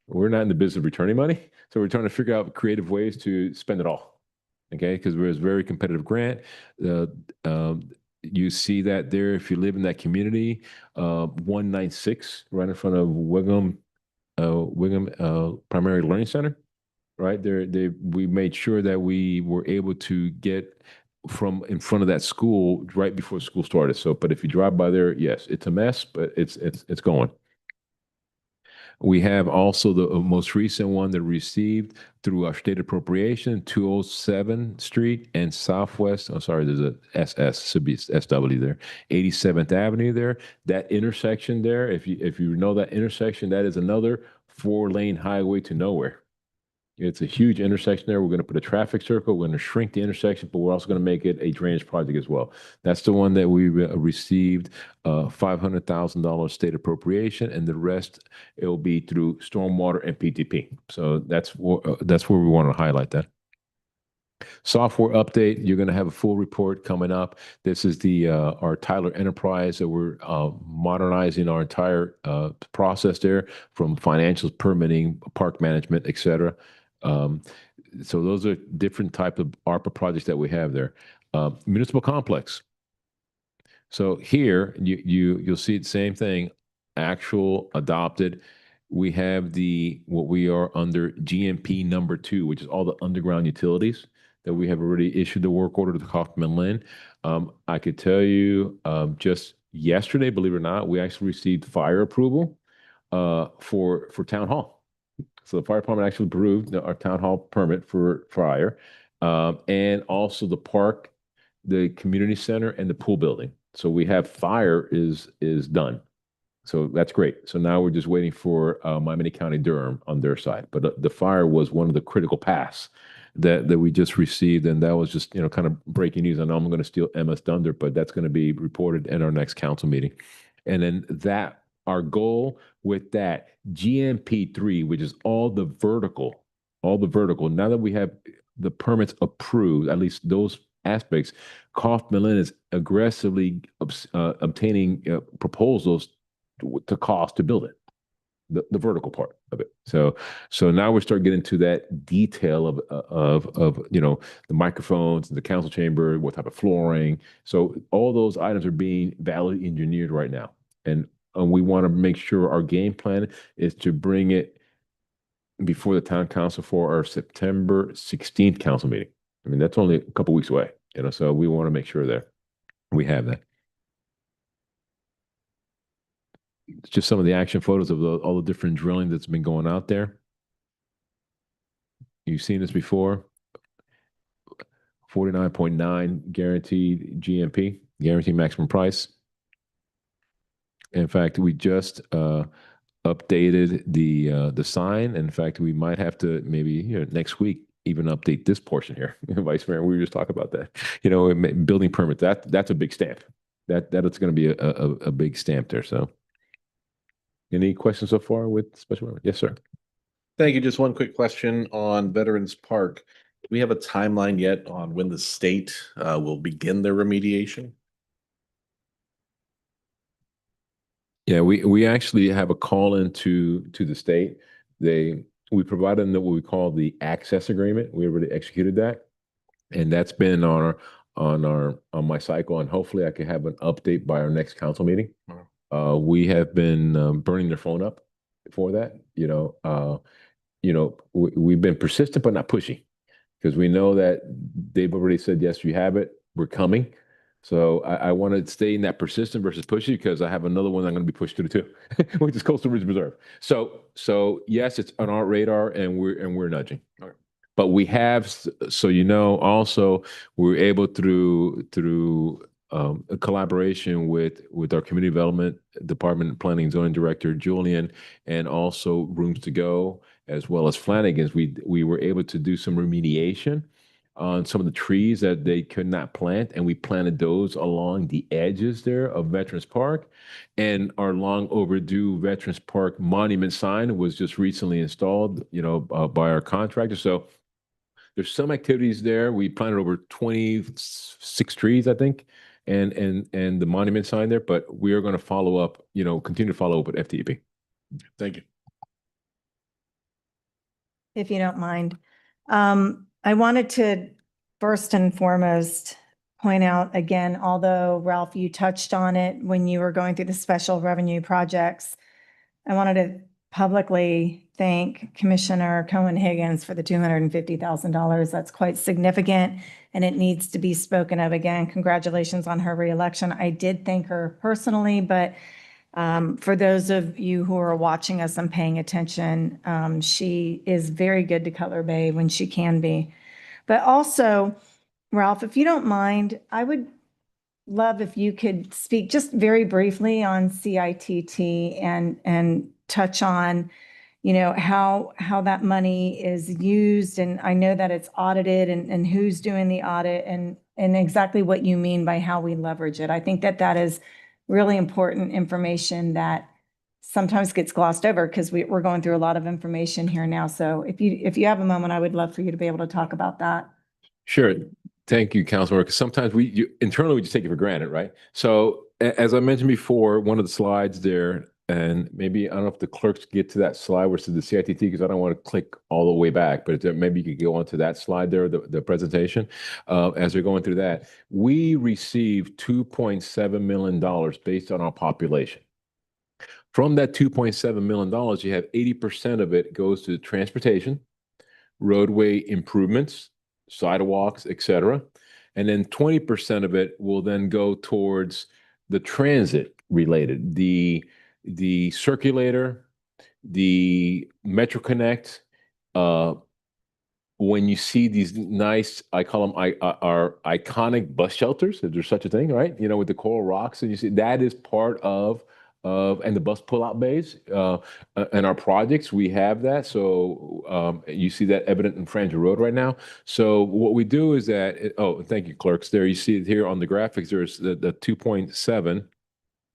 We're not in the business of returning money. So we're trying to figure out creative ways to spend it all. Okay, because we're a very competitive grant. You see that there if you live in that community, 196 right in front of Wiggum Primary Learning Center, right there. We made sure that we were able to get from in front of that school right before school started. So, but if you drive by there, yes, it's a mess, but it's going. We have also the most recent one that received through our state appropriation, 207 Street and Southwest. Oh, sorry, there's a SS, should be SW there. 87th Avenue there. That intersection there, if you know that intersection, that is another 4-lane highway to nowhere. It's a huge intersection there. We're going to put a traffic circle. We're going to shrink the intersection, but we're also going to make it a drainage project as well. That's the one that we received $500,000 state appropriation, and the rest it will be through stormwater and PTP. So that's where we want to highlight that. Software update, you're going to have a full report coming up. This is the our Tyler Enterprise that we're modernizing our entire process there, from financials, permitting, park management, et cetera. So those are different type of ARPA projects that we have there. Municipal complex. So here you'll see the same thing, actual adopted. We have what we are under GMP number 2, which is all the underground utilities that we have already issued the work order to Kaufman Lynn. I could tell you just yesterday, believe it or not, we actually received fire approval for town hall. So the fire department actually approved our town hall permit for fire, and also the park, the community center, and the pool building. So we have fire is done. So that's great. So now we're just waiting for Miami County Durham on their side. But the fire was one of the critical paths that we just received, and that was just kind of breaking news. I know I'm going to steal Emma's thunder, but that's going to be reported in our next council meeting. And then our goal with that GMP3, which is all the vertical. Now that we have the permits approved, at least those aspects, Kaufman Lynn is aggressively obtaining proposals to cost to build it, the vertical part of it. So now we start getting to that detail of the microphones, the council chamber, what type of flooring. So all those items are being value engineered right now, and we want to make sure our game plan is to bring it before the town council for our September 16th council meeting. I mean, that's only a couple weeks away, so we want to make sure that we have that. It's just some of the action photos of all the different drilling that's been going out there. You've seen this before. 49.9 guaranteed GMP, guaranteed maximum price. In fact, we just updated the sign. In fact, we might have to maybe next week even update this portion here. Vice Mayor, we were just talking about that. Building permit, that's a big stamp. That's going to be a big stamp there. So, any questions so far with special permit? Yes, sir. Thank you. Just one quick question on Veterans Park. Do we have a timeline yet on when the state will begin their remediation? Yeah, we actually have a call into the state. We provided them what we call the access agreement. We already executed that, and that's been on my cycle. And hopefully, I can have an update by our next council meeting. We have been burning their phone up for that. We've been persistent but not pushy, because we know that they've already said yes, you have it. We're coming. So I want to stay in that persistent versus pushy, because I have another one I'm going to be pushed to too, which is Coastal Ridge Reserve. So yes, it's on our radar, and we're nudging. Okay. But we have, also we're able through a collaboration with our community development department, planning zoning director Julian, and also Rooms to Go, as well as Flanagan's. We were able to do some remediation on some of the trees that they could not plant, and we planted those along the edges there of Veterans Park. And our long overdue Veterans Park monument sign was just recently installed, by our contractor. So there's some activities there. We planted over 26 trees, I think, and the monument sign there, but we are going to follow up, continue to follow up with FDEP. Thank you. If you don't mind. I wanted to first and foremost point out again, although Ralph, you touched on it when you were going through the special revenue projects, I wanted to publicly thank Commissioner Cohen Higgins for the $250,000. That's quite significant, and it needs to be spoken of again. Congratulations on her reelection. I did thank her personally, but for those of you who are watching us and paying attention, she is very good to Cutler Bay when she can be. But also, Ralph, if you don't mind, I would love if you could speak just very briefly on CITT and touch on, how that money is used. And I know that it's audited and who's doing the audit and exactly what you mean by how we leverage it. I think that is really important information that sometimes gets glossed over because we're going through a lot of information here now. So if you have a moment, I would love for you to be able to talk about that. Sure. Thank you, Councilor. Because sometimes internally we just take it for granted, right? So as I mentioned before, one of the slides there, and maybe I don't know if the clerks get to that slide where it says the CITT, because I don't want to click all the way back, but maybe you could go onto that slide there, the presentation. As they're going through that, we received $2.7 million based on our population. From that $2.7 million, you have 80% of it goes to transportation, roadway improvements, sidewalks, etc. And then 20% of it will then go towards the transit related, the circulator, the Metro Connect. When you see these nice, I call them our iconic bus shelters, if there's such a thing, right? With the coral rocks, and you see that is part of and the bus pullout bays and our projects, we have that. So you see that evident in Frangel Road right now. So what we do is that, thank you, clerks. There you see it here on the graphics. There's the 2.7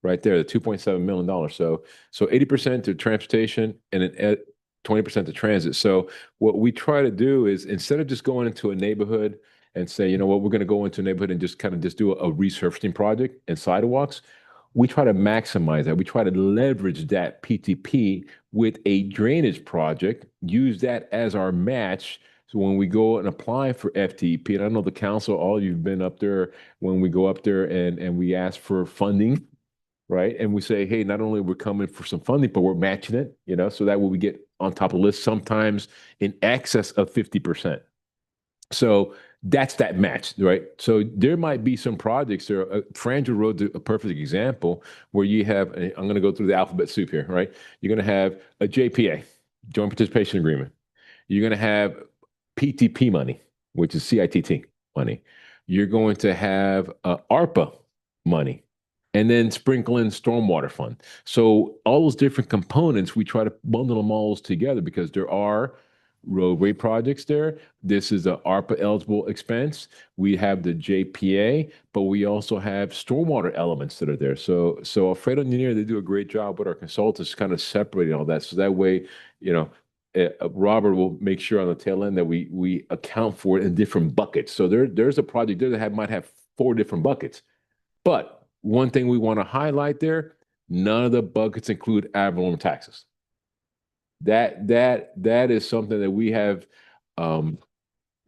right there, the $2.7 million. So 80% to transportation and then 20% to transit. So what we try to do is, instead of just going into a neighborhood and say, we're going to go into a neighborhood and just do a resurfacing project and sidewalks, we try to maximize that. We try to leverage that PTP with a drainage project, use that as our match. So when we go and apply for FDEP, and I know the council, all you've been up there, when we go up there and we ask for funding, right? And we say, hey, not only we're coming for some funding, but we're matching it, so that way we get on top of the list, sometimes in excess of 50%. So that's that match, right? So there might be some projects there. Frangel Road's a perfect example where you have, I'm going to go through the alphabet soup here, right? You're going to have a JPA, Joint Participation Agreement. You're going to have PTP money, which is CITT money. You're going to have ARPA money, and then sprinkle in stormwater fund. So all those different components, we try to bundle them all together because there are roadway projects there. This is a ARPA eligible expense. We have the JPA, but we also have stormwater elements that are there. So Alfredo Engineer, they do a great job with our consultants kind of separating all that. So that way, Robert will make sure on the tail end that we account for it in different buckets. So there's a project there that might have 4 different buckets. But one thing we want to highlight there, none of the buckets include ad valorem taxes. That is something that we have,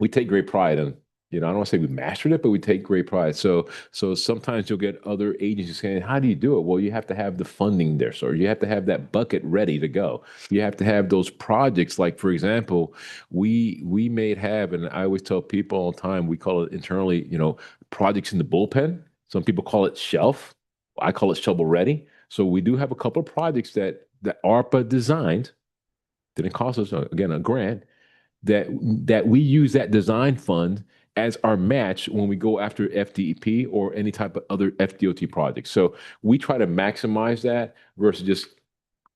we take great pride in. I don't want to say we mastered it, but we take great pride. So sometimes you'll get other agencies saying, how do you do it? Well, you have to have the funding there. So you have to have that bucket ready to go. You have to have those projects. Like, for example, we may have, and I always tell people all the time, we call it internally, projects in the bullpen. Some people call it shelf. I call it shovel ready. So we do have a couple of projects that ARPA designed. Didn't cost us, again, a grant, that we use that design fund as our match when we go after FDEP or any type of other FDOT project. So we try to maximize that versus just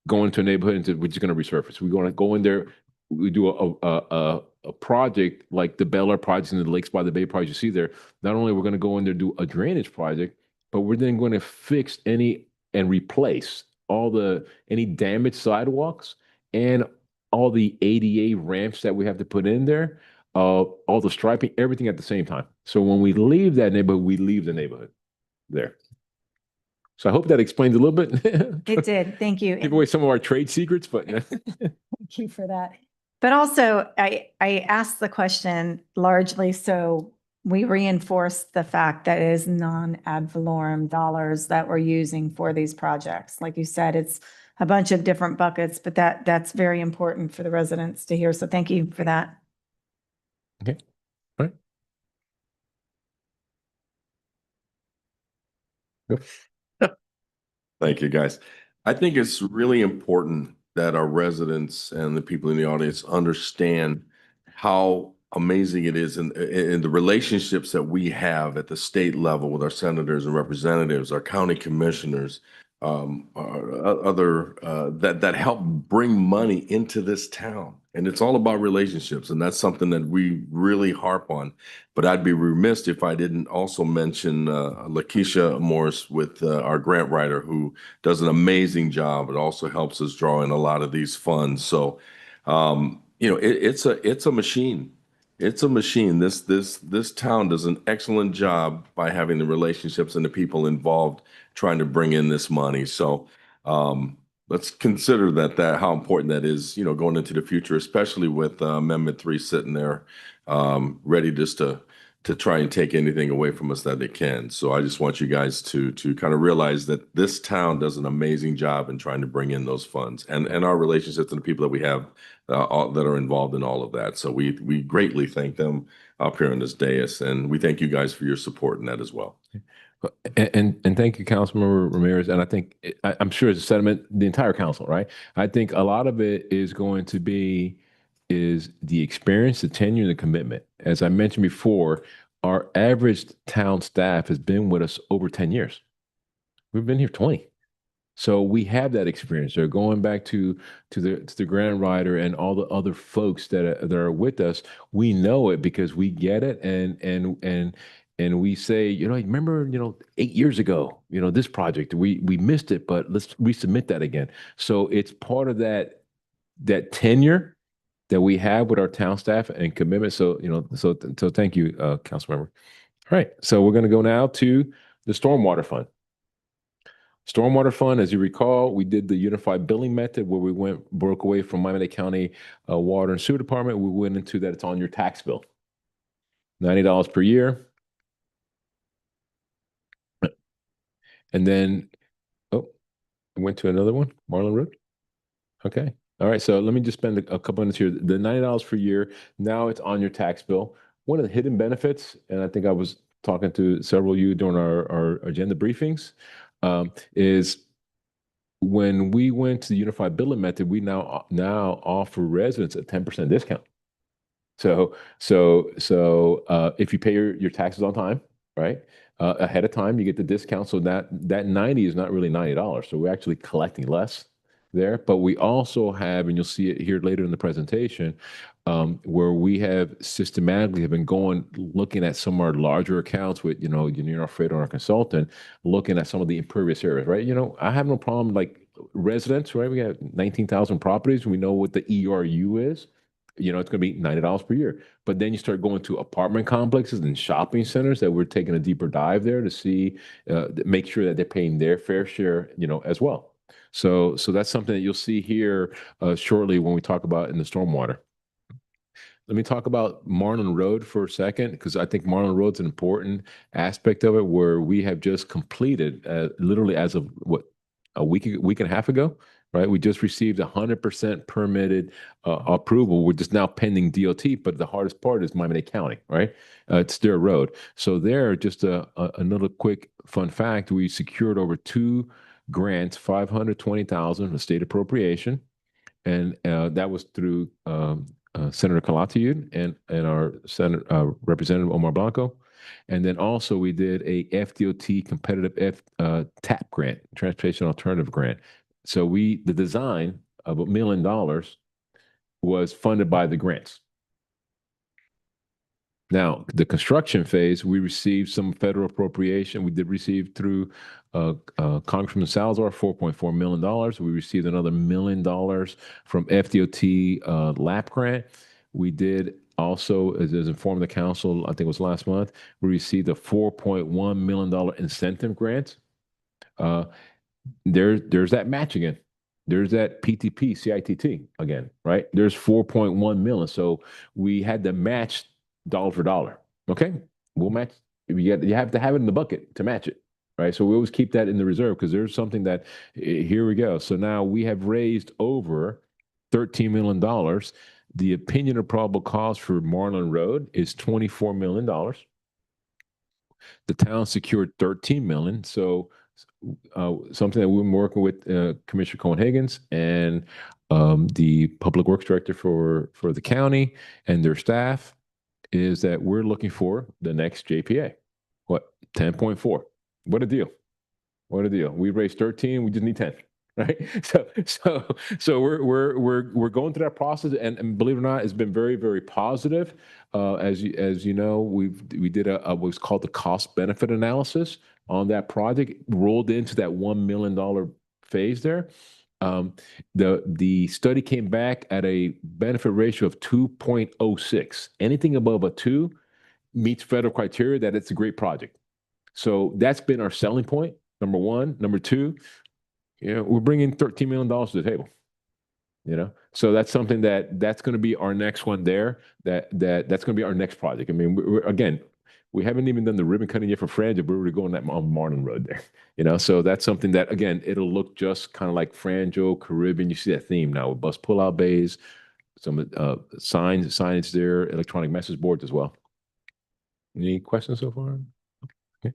going to a neighborhood and say, we're just going to resurface. We're going to go in there, we do a a project like the Bel Air projects and the Lakes by the Bay project you see there, not only we're going to go in there and do a drainage project, but we're then going to fix any and replace any damaged sidewalks and all the ADA ramps that we have to put in there, all the striping, everything at the same time. So when we leave that neighborhood, we leave the neighborhood there. So I hope that explains a little bit. It did. Thank you. Give away some of our trade secrets, but Thank you for that. But also, I asked the question largely so we reinforce the fact that it is non-ad valorem dollars that we're using for these projects. Like you said, it's a bunch of different buckets, but that's very important for the residents to hear. So thank you for that. okay. All right. Go. Thank you, guys. I think it's really important that our residents and the people in the audience understand how amazing it is in the relationships that we have at the state level with our senators and representatives, our county commissioners, our other that help bring money into this town. And it's all about relationships, and that's something that we really harp on. But I'd be remiss if I didn't also mention Lakeisha Morris with our grant writer, who does an amazing job. It also helps us draw in a lot of these funds. So, it's a machine. It's a machine. This town does an excellent job by having the relationships and the people involved trying to bring in this money. So, let's consider how important that is, going into the future, especially with Amendment 3 sitting there, ready just to try and take anything away from us that they can. So I just want you guys to kind of realize that this town does an amazing job in trying to bring in those funds and our relationships and the people that we have that are involved in all of that. So we greatly thank them up here on this dais, and we thank you guys for your support in that as well. And thank you, Councilmember Ramirez. And I think I'm sure it's a sentiment, the entire council, right? I think a lot of it is going to be the experience, the tenure, and the commitment. As I mentioned before, our average town staff has been with us over 10 years. We've been here 20. So we have that experience. They're going back to the grant writer and all the other folks that are with us. We know it because we get it, and we say, remember, 8 years ago, this project, we missed it, but let's resubmit that again. So it's part of that tenure that we have with our town staff and commitment. So, so thank you, Councilmember. All right. So we're going to go now to the Stormwater Fund. Stormwater Fund, as you recall, we did the unified billing method where we broke away from Miami-Dade County Water and Sewer Department. We went into that. It's on your tax bill, $90 per year. And then, I went to another one, Marlin Road. Okay. All right. So let me just spend a couple minutes here. The $90 per year, now it's on your tax bill. One of the hidden benefits, and I think I was talking to several of you during our agenda briefings, is when we went to the unified billing method, we now offer residents a 10% discount. So if you pay your taxes on time, right? Ahead of time, you get the discount. So that 90 is not really $90. So we're actually collecting less there. But we also have, and you'll see it here later in the presentation, where we have systematically been looking at some of our larger accounts with, Union Alfredo, our consultant, looking at some of the impervious areas, right? I have no problem, like residents, right? We have 19,000 properties. We know what the ERU is. It's going to be $90 per year. But then you start going to apartment complexes and shopping centers that we're taking a deeper dive there to see, make sure that they're paying their fair share, as well. So that's something that you'll see here shortly when we talk about in the stormwater. Let me talk about Marlin Road for a second, because I think Marlin Road's an important aspect of it, where we have just completed, literally as of a week and a half ago, right? We just received 100% permitted approval. We're just now pending DOT, but the hardest part is Miami-Dade County, right? It's their road. So there, just another quick fun fact, we secured over 2 grants, $520,000 for state appropriation. And that was through Senator Calatayud and our Senator Representative Omar Blanco. And then also we did a FDOT competitive TAP grant, Transportation Alternative Grant. So the design of $1 million was funded by the grants. Now, the construction phase, we received some federal appropriation. We did receive through Congressman Salazar, $4.4 million. We received another $1 million from FDOT LAP grant. We did also, as informed the council, I think it was last month, we received a $4.1 million incentive grant. There's that match again. There's that PTP, CITT again, right? There's 4.1 million. So we had to match dollar for dollar. Okay, we'll match. You have to have it in the bucket to match it, right? So we always keep that in the reserve because there's something that here we go. So now we have raised over $13 million. The opinion of probable cause for Marlin Road is $24 million. The town secured $13 million. So something that we've been working with Commissioner Cohen-Higgins and the Public Works Director for the county and their staff is that we're looking for the next JPA. What? 10.4. What a deal. What a deal. We raised 13, we just need 10. Right. So we're going through that process and believe it or not, it's been very, very positive. As you know, we did what's called the cost benefit analysis on that project, rolled into that $1 million phase there. The study came back at a benefit ratio of 2.06. Anything above a 2 meets federal criteria that it's a great project. So that's been our selling point, number one. Number two, we're bringing $13 million to the table. So that's something that's going to be our next one there. That's going to be our next project. I mean, again, we haven't even done the ribbon cutting yet for Frangio, but we're going on Martin Road there. So that's something that, again, it'll look just kind of like Frangio, Caribbean. You see that theme now with bus pullout bays, some signage there, electronic message boards as well. Any questions so far? Okay.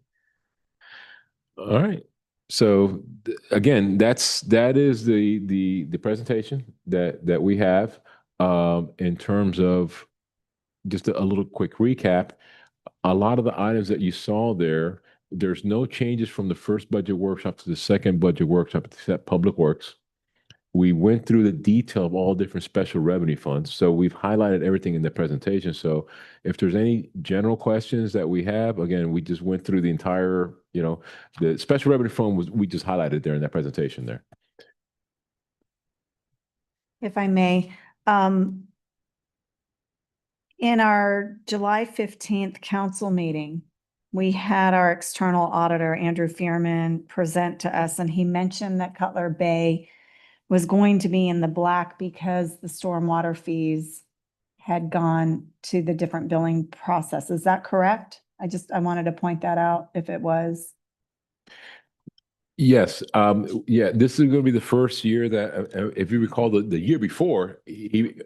All right. So again, that is the presentation that we have in terms of just a little quick recap. A lot of the items that you saw there's no changes from the first budget workshop to the second budget workshop except Public Works. We went through the detail of all different special revenue funds. So we've highlighted everything in the presentation. So if there's any general questions that we have, again, we just went through the entire, the special revenue fund we just highlighted there in that presentation there. If I may, in our July 15th council meeting, we had our external auditor, Andrew Fearman, present to us, and he mentioned that Cutler Bay was going to be in the black because the stormwater fees had gone to the different billing process. Is that correct? I wanted to point that out if it was. Yes. This is going to be the first year that, if you recall, the year before,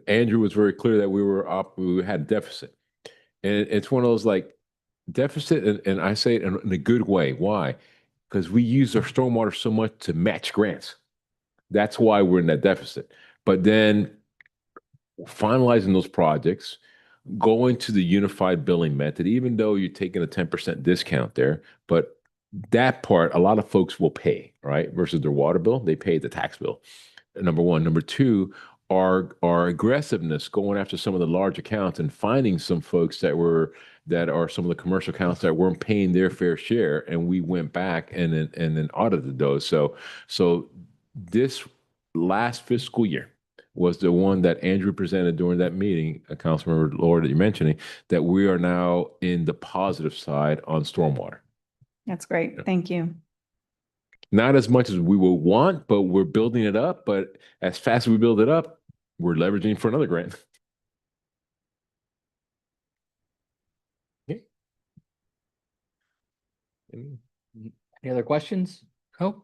Andrew was very clear that we had a deficit. And it's one of those like deficit, and I say it in a good way. Why? Because we use our stormwater so much to match grants. That's why we're in that deficit. But then finalizing those projects, going to the unified billing method, even though you're taking a 10% discount there, but that part, a lot of folks will pay, right? Versus their water bill, they pay the tax bill. Number one. Number two, our aggressiveness going after some of the large accounts and finding some folks that are some of the commercial accounts that weren't paying their fair share, and we went back and then audited those. So this last fiscal year was the one that Andrew presented during that meeting, Councilmember Lord that you're mentioning, that we are now in the positive side on stormwater. That's great. Thank you. Not as much as we would want, but we're building it up. But as fast as we build it up, we're leveraging for another grant. Okay. Any other questions? Oh,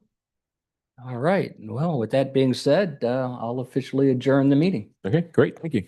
all right. Well, with that being said, I'll officially adjourn the meeting. Okay, great. Thank you.